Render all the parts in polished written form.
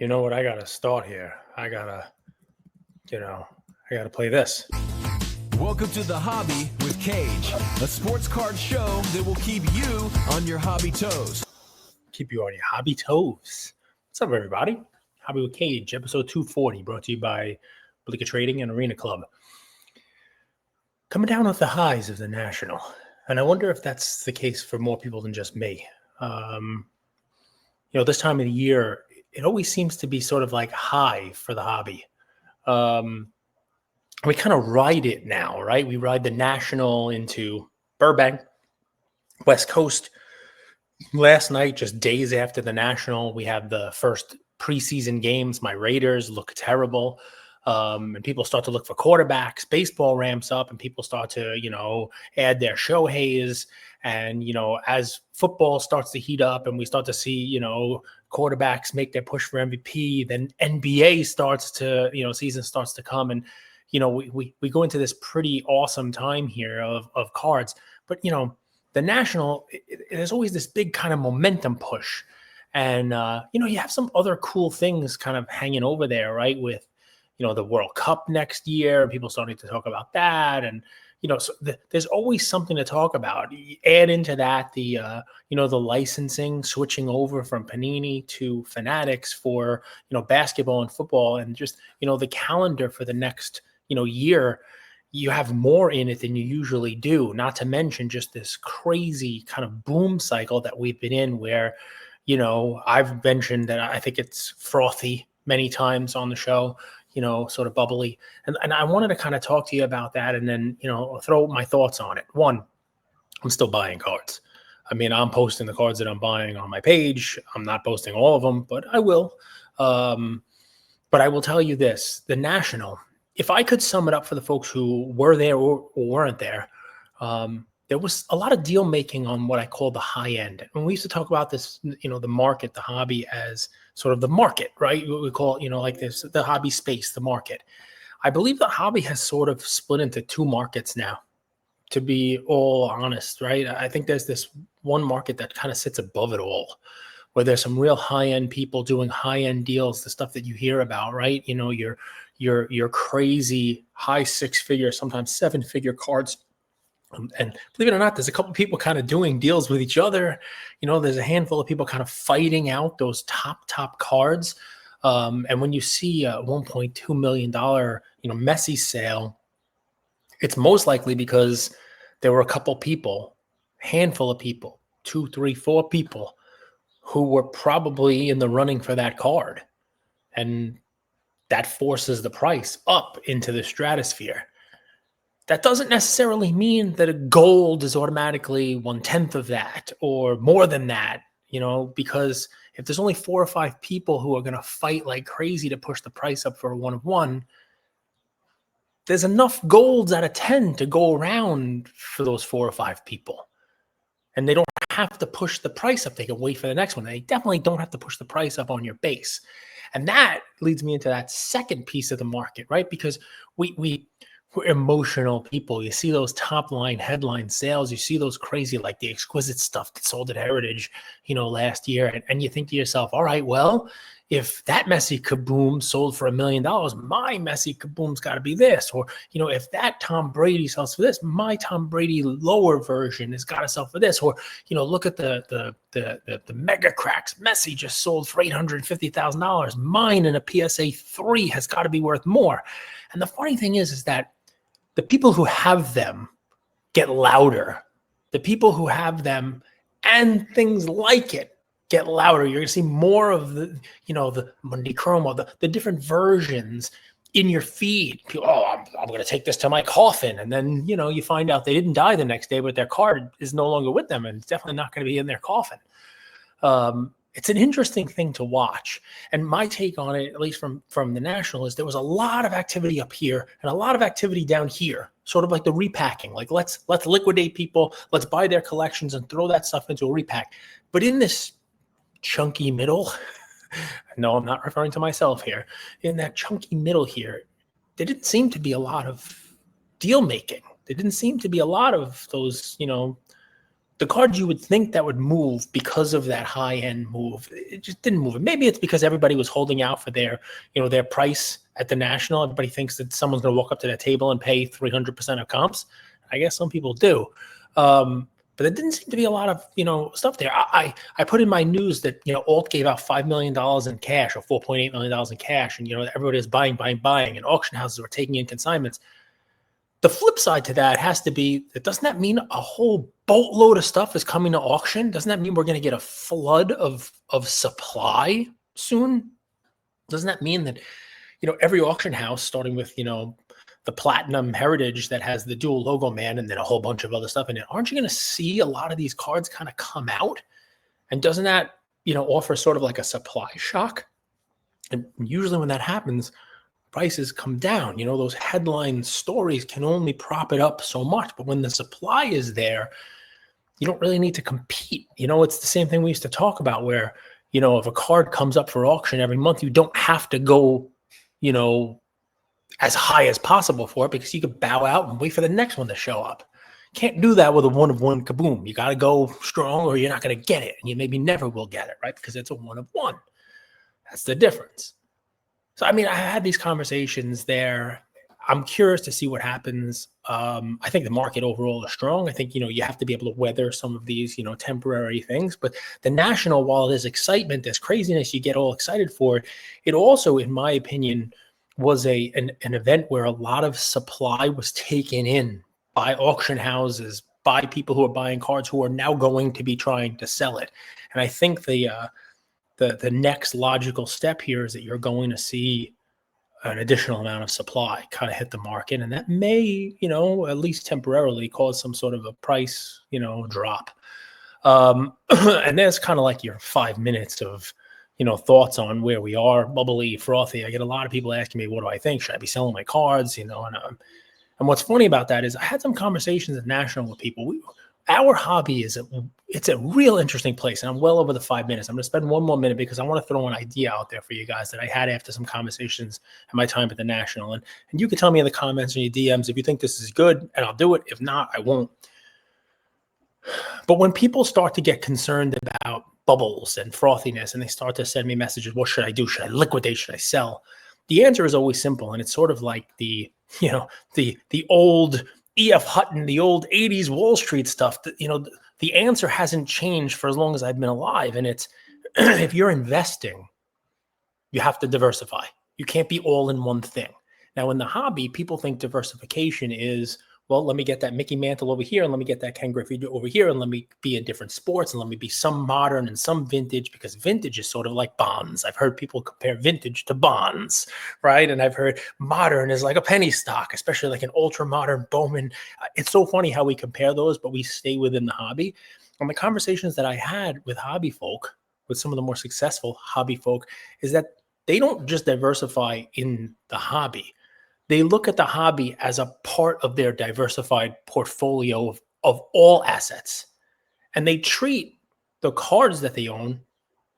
You know what? I gotta start here. I gotta play this. Welcome to The Hobby with Cage, a sports card show that will keep you on your hobby toes. Keep you on your hobby toes. What's up, everybody? Hobby with Cage, episode 240, brought to you by Blicker Trading and Arena Club. Coming down off the highs of the National, and I wonder if that's the case for more people than just me. This time of the year, it always seems to be sort of like high for the hobby. We kind of ride it now, right? We ride the National into Burbank, West Coast. Last night, just days after the National, we have the first preseason games. My Raiders look terrible. And people start to look for quarterbacks. Baseball ramps up and people start to, add their Shoheis. And, as football starts to heat up and we start to see, quarterbacks make their push for MVP, then NBA starts to, season starts to come. And, we go into this pretty awesome time here of cards. But, the National, there's always this big kind of momentum push. And, you have some other cool things kind of hanging over there, right? With, the World Cup next year, and people starting to talk about that. And, there's always something to talk about. You add into that the licensing, switching over from Panini to Fanatics for, basketball and football, and just, the calendar for the next, year. You have more in it than you usually do, not to mention just this crazy kind of boom cycle that we've been in where, I've mentioned that I think it's frothy many times on the show, sort of bubbly. And I wanted to kind of talk to you about that and then, throw my thoughts on it. One, I'm still buying cards. I mean, I'm posting the cards that I'm buying on my page. I'm not posting all of them, but I will. But I will tell you this, the National, if I could sum it up for the folks who were there or weren't there, there was a lot of deal making on what I call the high end. And we used to talk about this, the market, the hobby as sort of the market, right? We call it, like this, the hobby space, the market. I believe the hobby has sort of split into two markets now, to be all honest, right? I think there's this one market that kind of sits above it all, where there's some real high-end people doing high-end deals, the stuff that you hear about, right? Your crazy high six-figure, sometimes seven-figure cards. And believe it or not, there's a couple of people kind of doing deals with each other. There's a handful of people kind of fighting out those top cards. And when you see a $1.2 million, Messi sale, it's most likely because there were a couple people, handful of people, 2, 3, 4 people who were probably in the running for that card. And that forces the price up into the stratosphere. That doesn't necessarily mean that a gold is automatically 1/10 of that or more than that, because if there's only 4 or 5 people who are going to fight like crazy to push the price up for a 1 of 1, there's enough golds out of 10 to go around for those 4 or 5 people. And they don't have to push the price up. They can wait for the next one. They definitely don't have to push the price up on your base. And that leads me into that second piece of the market, right? Because we're emotional people. You see those top line headline sales. You see those crazy, like the exquisite stuff that sold at Heritage, last year. And you think to yourself, all right, well, if that Messi Kaboom sold for $1 million, my Messi Kaboom's got to be this. Or, if that Tom Brady sells for this, my Tom Brady lower version has got to sell for this. Or, look at the mega cracks. Messi just sold for $850,000. Mine in a PSA 3 has got to be worth more. And the funny thing is that the people who have them get louder. The people who have them and things like it get louder. You're going to see more of the Monday Chrome, the different versions in your feed. People, I'm going to take this to my coffin. And then, you find out they didn't die the next day, but their card is no longer with them. And it's definitely not going to be in their coffin. It's an interesting thing to watch. And my take on it, at least from the National, is there was a lot of activity up here and a lot of activity down here, sort of like the repacking. Like let's liquidate people, let's buy their collections and throw that stuff into a repack. But in this chunky middle, no, I'm not referring to myself here, in that chunky middle here, there didn't seem to be a lot of deal making. There didn't seem to be a lot of those, the cards you would think that would move because of that high end move, it just didn't move. And maybe it's because everybody was holding out for their, their price at the National. Everybody thinks that someone's going to walk up to that table and pay 300% of comps. I guess some people do. But there didn't seem to be a lot of, stuff there. I put in my news that, Alt gave out $5 million in cash or $4.8 million in cash. And, everybody is buying, and auction houses were taking in consignments. The flip side to that has to be that doesn't that mean a whole boatload of stuff is coming to auction? Doesn't that mean we're going to get a flood of supply soon? Doesn't that mean that, every auction house, starting with, the Platinum Heritage that has the dual logo man and then a whole bunch of other stuff in it, aren't you going to see a lot of these cards kind of come out? And doesn't that, offer sort of like a supply shock? And usually when that happens, prices come down. Those headline stories can only prop it up so much. But when the supply is there, you don't really need to compete. It's the same thing we used to talk about where, if a card comes up for auction every month, you don't have to go, as high as possible for it because you could bow out and wait for the next one to show up. Can't do that with a one of one kaboom. You got to go strong or you're not going to get it. And you maybe never will get it, right? Because it's a one of one. That's the difference. So, I had these conversations there. I'm curious to see what happens. I think the market overall is strong. I think, you have to be able to weather some of these, temporary things. But the National, while there's excitement, there's craziness, you get all excited for it. It also, in my opinion, was an event where a lot of supply was taken in by auction houses, by people who are buying cards who are now going to be trying to sell it. And I think the next logical step here is that you're going to see an additional amount of supply kind of hit the market. And that may, at least temporarily cause some sort of a price, drop. And that's kind of like your 5 minutes of, thoughts on where we are, bubbly, frothy. I get a lot of people asking me, what do I think? Should I be selling my cards? And what's funny about that is I had some conversations at National with people. Our hobby it's a real interesting place. And I'm well over the 5 minutes. I'm going to spend one more minute because I want to throw an idea out there for you guys that I had after some conversations at my time at the National. And you can tell me in the comments or your DMs if you think this is good, and I'll do it. If not, I won't. But when people start to get concerned about bubbles and frothiness and they start to send me messages, what should I do? Should I liquidate? Should I sell? The answer is always simple. And it's sort of like the old E.F. Hutton, the old 80s Wall Street stuff. The answer hasn't changed for as long as I've been alive. And it's if you're investing, you have to diversify. You can't be all in one thing. Now, in the hobby, people think diversification is, well, let me get that Mickey Mantle over here, and let me get that Ken Griffey over here, and let me be in different sports, and let me be some modern and some vintage, because vintage is sort of like bonds. I've heard people compare vintage to bonds, right? And I've heard modern is like a penny stock, especially like an ultra-modern Bowman. It's so funny how we compare those, but we stay within the hobby. And the conversations that I had with hobby folk, with some of the more successful hobby folk, is that they don't just diversify in the hobby. They look at the hobby as a part of their diversified portfolio of all assets. And they treat the cards that they own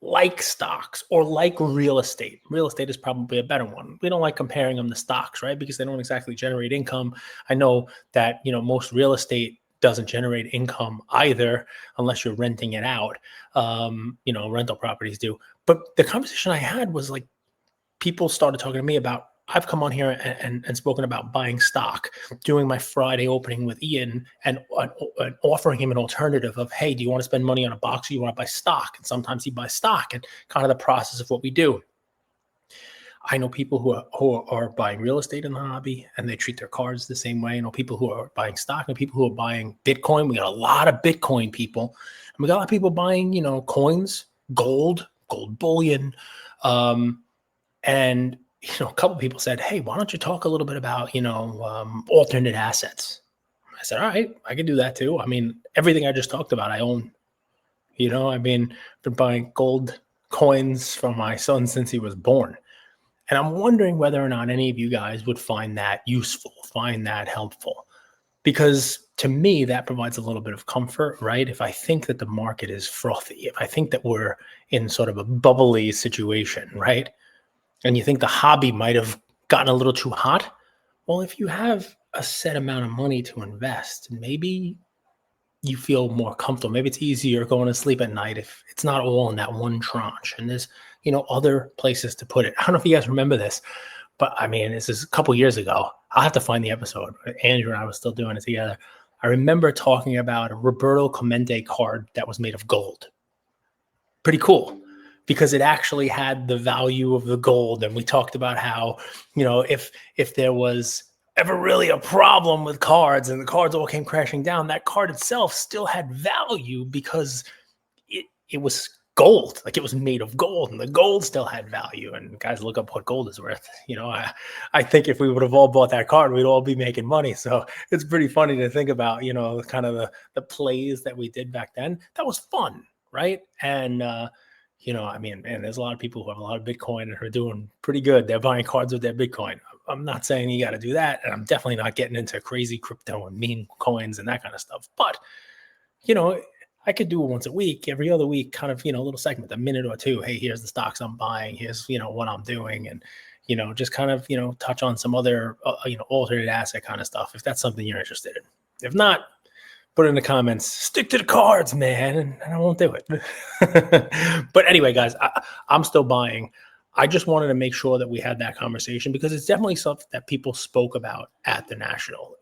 like stocks or like real estate. Real estate is probably a better one. We don't like comparing them to stocks, right? Because they don't exactly generate income. I know that, most real estate doesn't generate income either unless you're renting it out. Rental properties do. But the conversation I had was like, people started talking to me about, I've come on here and spoken about buying stock, doing my Friday opening with Ian and offering him an alternative of, hey, do you want to spend money on a box or you want to buy stock? And sometimes he buys stock and kind of the process of what we do. I know people who are buying real estate in the hobby and they treat their cards the same way. I know people who are buying stock and people who are buying Bitcoin. We got a lot of Bitcoin people. And we got a lot of people buying, coins, gold bullion. And a couple of people said, hey, why don't you talk a little bit about, alternate assets? I said, all right, I can do that too. Everything I just talked about, I own. I've been buying gold coins from my son since he was born. And I'm wondering whether or not any of you guys would find that useful, find that helpful. Because to me, that provides a little bit of comfort, right? If I think that the market is frothy, if I think that we're in sort of a bubbly situation, right? And you think the hobby might have gotten a little too hot, well, if you have a set amount of money to invest, maybe you feel more comfortable. Maybe it's easier going to sleep at night if it's not all in that one tranche. And there's, other places to put it. I don't know if you guys remember this, but I mean, this is a couple years ago. I'll have to find the episode. Andrew and I were still doing it together. I remember talking about a Roberto Clemente card that was made of gold. Pretty cool, because it actually had the value of the gold. And we talked about how, if there was ever really a problem with cards and the cards all came crashing down, that card itself still had value because it was gold. Like, it was made of gold, and the gold still had value. And guys, look up what gold is worth. I think if we would have all bought that card, we'd all be making money. So it's pretty funny to think about, kind of the plays that we did back then. That was fun, right? And man, there's a lot of people who have a lot of Bitcoin and are doing pretty good. They're buying cards with their Bitcoin. I'm not saying you got to do that, and I'm definitely not getting into crazy crypto and meme coins and that kind of stuff. But I could do it once a week, every other week, kind of, a little segment, a minute or two. Hey, here's the stocks I'm buying. Here's, what I'm doing. And, just kind of, touch on some other, alternate asset kind of stuff, if that's something you're interested in. If not, put it in the comments, stick to the cards, man, and I won't do it. But anyway, guys, I'm still buying. I just wanted to make sure that we had that conversation, because it's definitely something that people spoke about at the National.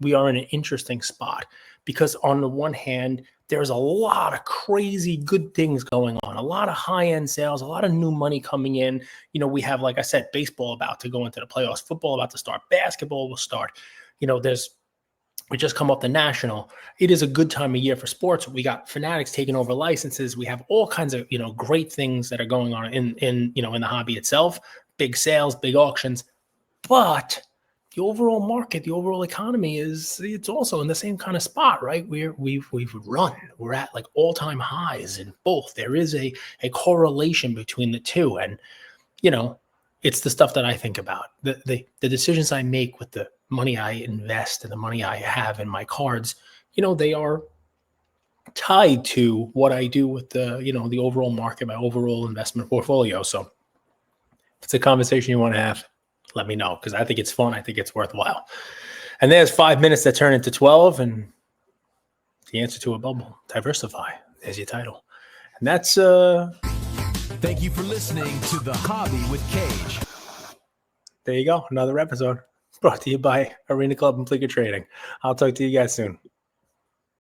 We are in an interesting spot, because on the one hand, there's a lot of crazy good things going on, a lot of high-end sales, a lot of new money coming in. We have, like I said, baseball about to go into the playoffs, football about to start, basketball will start. We just come up the National. It is a good time of year for sports. We got Fanatics taking over licenses. We have all kinds of, great things that are going on in the hobby itself, big sales, big auctions. But the overall market, the overall economy it's also in the same kind of spot, right? We've run. We're at like all-time highs in both. There is a correlation between the two. And, it's the stuff that I think about. The decisions I make with the money I invest and the money I have in my cards, they are tied to what I do with the overall market, my overall investment portfolio. So if it's a conversation you want to have, let me know, because I think it's fun. I think it's worthwhile. And there's 5 minutes that turn into 12, and the answer to a bubble, diversify. There's your title. And that's Thank you for listening to The Hobby with Cage. There you go. Another episode brought to you by Arena Club and Flicker Trading. I'll talk to you guys soon.